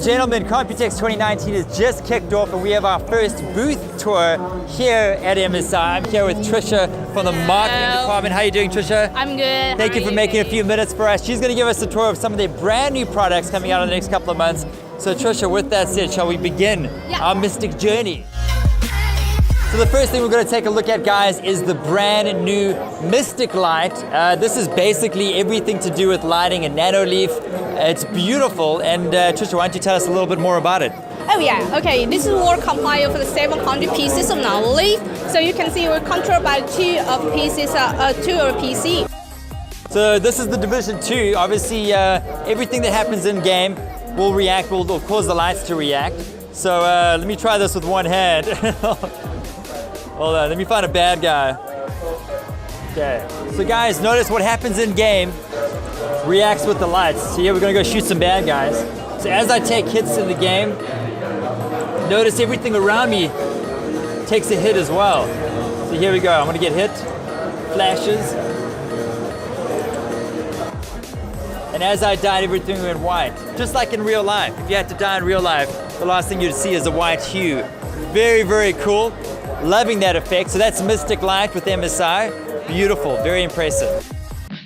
and gentlemen, Computex 2019 has just kicked off and we have our first booth tour here at MSI. I'm here with Trisha from the marketing department. How are you doing, Trisha? I'm good. Thank you for making a few minutes for us. She's going to give us a tour of some of their brand new products coming out in the next couple of months. So Trisha, with that said, shall we begin our mystic journey? So the first thing we're going to take a look at, guys, is the brand new Mystic Light. This is basically everything to do with lighting and nanoleaf. It's beautiful, and Trisha, why don't you tell us a little bit more about it? Oh yeah, okay. This is work compiled for the 700 pieces of nanoleaf. So you can see we're controlled by two of PC. So this is the Division 2. Obviously, everything that happens in game will react, will cause the lights to react. So let me try this with one hand. Hold on, let me find a bad guy. Okay, so guys, notice what happens in game reacts with the lights. So here we're gonna go shoot some bad guys. So as I take hits in the game, notice everything around me takes a hit as well. So here we go, I'm gonna get hit, flashes. And as I died, everything went white. Just like in real life. If you had to die in real life, the last thing you'd see is a white hue. Very, very cool. Loving that effect. So that's Mystic Light with MSI. Beautiful, very impressive.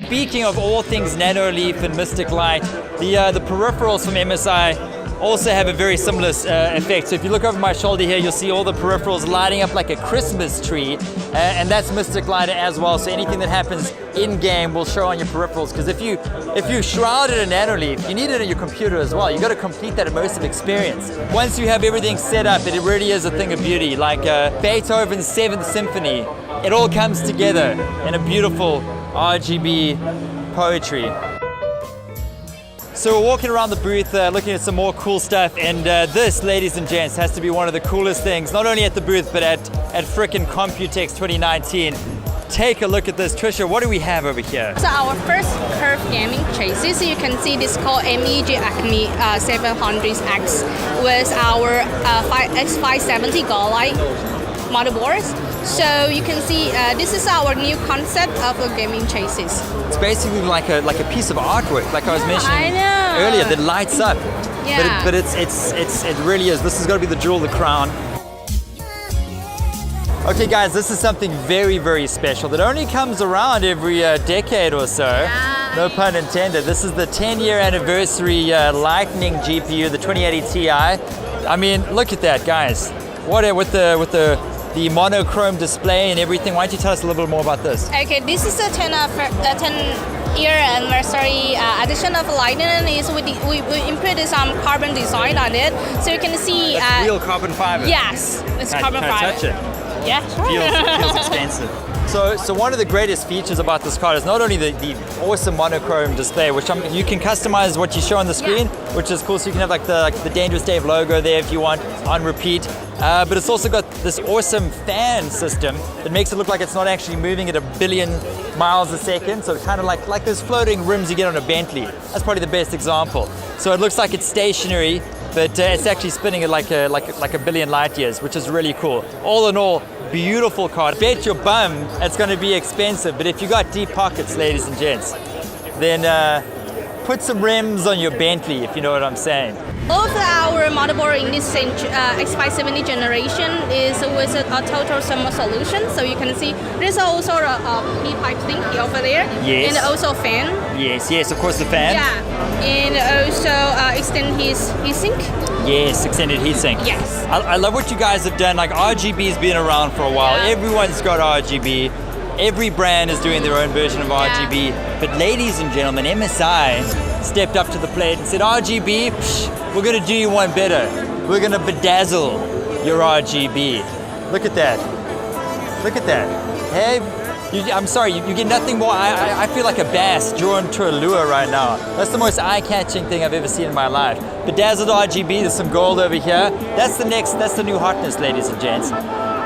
Speaking of all things nanoleaf and Mystic Light, the peripherals from MSI also have a very similar effect. So if you look over my shoulder here, you'll see all the peripherals lighting up like a Christmas tree, and that's Mystic Light as well. So anything that happens in game will show on your peripherals. Because if you shroud it in nanoleaf, you need it in your computer as well. You got to complete that immersive experience. Once you have everything set up, it really is a thing of beauty. Like Beethoven's 7th Symphony, it all comes together in a beautiful RGB poetry. So we're walking around the booth looking at some more cool stuff, and this, ladies and gents, has to be one of the coolest things, not only at the booth, but at frickin' Computex 2019. Take a look at this. Trisha, what do we have over here? So our first curved gaming chassis, so you can see this called MEG Acme 700X with our X570 Godlight motherboards. So you can see this is our new concept of a gaming chassis. It's basically like a piece of artwork, like I was mentioning earlier, that lights up. Yeah. But it really is. This is going to be the jewel of the crown. Okay, guys, this is something very, very special that only comes around every decade or so. Yeah. No pun intended. This is the 10-year anniversary Lightning GPU, the 2080 Ti. I mean, look at that, guys. What with the monochrome display and everything. Why don't you tell us a little bit more about this? Okay, this is a 10-year anniversary addition of Lightning. Is we input some carbon design on it, so you can see. That's real carbon fiber. Yes, it's carbon fiber. Can I touch it? Yeah. Feels expensive. So one of the greatest features about this card is not only the awesome monochrome display, which you can customize what you show on the screen, which is cool. So you can have like the Dangerous Dave logo there if you want on repeat. But it's also got this awesome fan system that makes it look like it's not actually moving at 1 billion miles a second. So it's kind of like those floating rims you get on a Bentley. That's probably the best example. So it looks like it's stationary, but it's actually spinning at like a billion light years, which is really cool. All in all, beautiful card. Bet your bum it's going to be expensive, but if you got deep pockets, ladies and gents, then put some rims on your Bentley, if you know what I'm saying. All of our motherboard in this X570 generation is with a total thermal solution. So you can see there's also a heat pipe thing over there. Yes. And also fan. Yes, of course the fan. Yeah. And also extend his heatsink. Yes, extended heatsink. Yes. I love what you guys have done. Like RGB's been around for a while. Yeah. Everyone's got RGB. Every brand is doing their own version of RGB. But ladies and gentlemen, MSI stepped up to the plate and said, RGB, we're going to do you one better. We're going to bedazzle your RGB. Look at that. Look at that. Hey, I'm sorry, you get nothing more. I feel like a bass drawn to a lure right now. That's the most eye-catching thing I've ever seen in my life. Bedazzled RGB, there's some gold over here. That's the new hotness, ladies and gents.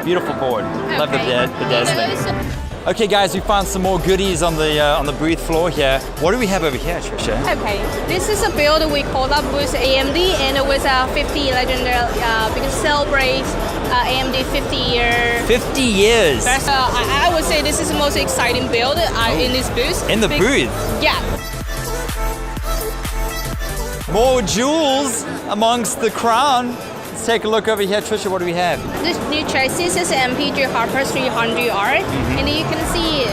Beautiful board. Okay. Love the bedazzling. Okay, guys, we found some more goodies on the booth floor here. What do we have over here, Trisha? Okay, this is a build we called up with AMD and with 50 legendary because celebrate AMD 50 year. 50 years. I would say this is the most exciting build in this booth. In the booth. Yeah. More jewels amongst the crown. Let's take a look over here. Trisha, what do we have? This new chassis is MPG Harper 300R, and you can see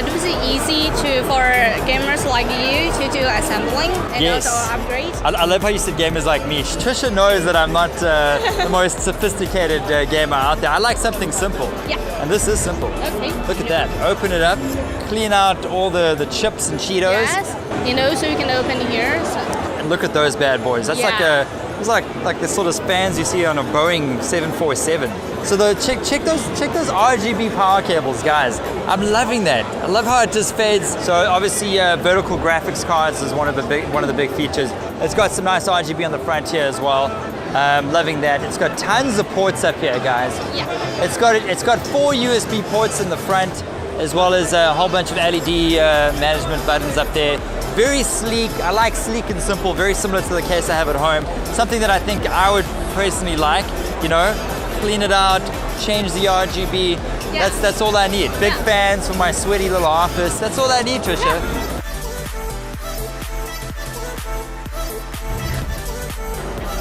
this is easy for gamers like you to do assembling and Yes. also upgrade. I love how you said gamers like me. Trisha knows that I'm not the most sophisticated gamer out there. I like something simple. Yeah. And this is simple. Okay. Look at that. Open it up, clean out all the chips and Cheetos, Yes, and also you can open here. So. and look at those bad boys. That's Yeah. it's like the sort of spans you see on a Boeing 747. So check those RGB power cables, guys. I'm loving that. I love how it just fades. So obviously vertical graphics cards is one of the big features. It's got some nice RGB on the front here as well. Loving that. It's got tons of ports up here, guys. Yeah. It's got 4 USB ports in the front, as well as a whole bunch of LED management buttons up there. Very sleek. I like sleek and simple. Very similar to the case I have at home. Something that I think I would personally like. You know, clean it out, change the RGB. Yeah. That's all I need. Big Yeah. fans for my sweaty little office. That's all I need, Trisha. Yeah.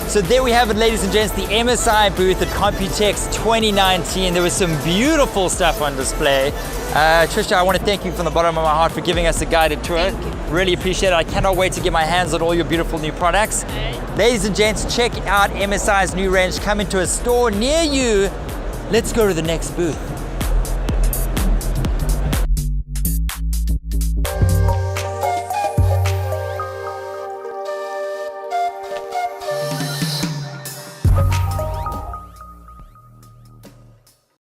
So there we have it, ladies and gents, the MSI booth at Computex 2019. There was some beautiful stuff on display. Trisha, I want to thank you from the bottom of my heart for giving us a guided tour. Thank you. Really appreciate it. I cannot wait to get my hands on all your beautiful new products. Ladies and gents, check out MSI's new range coming to a store near you. Let's go to the next booth.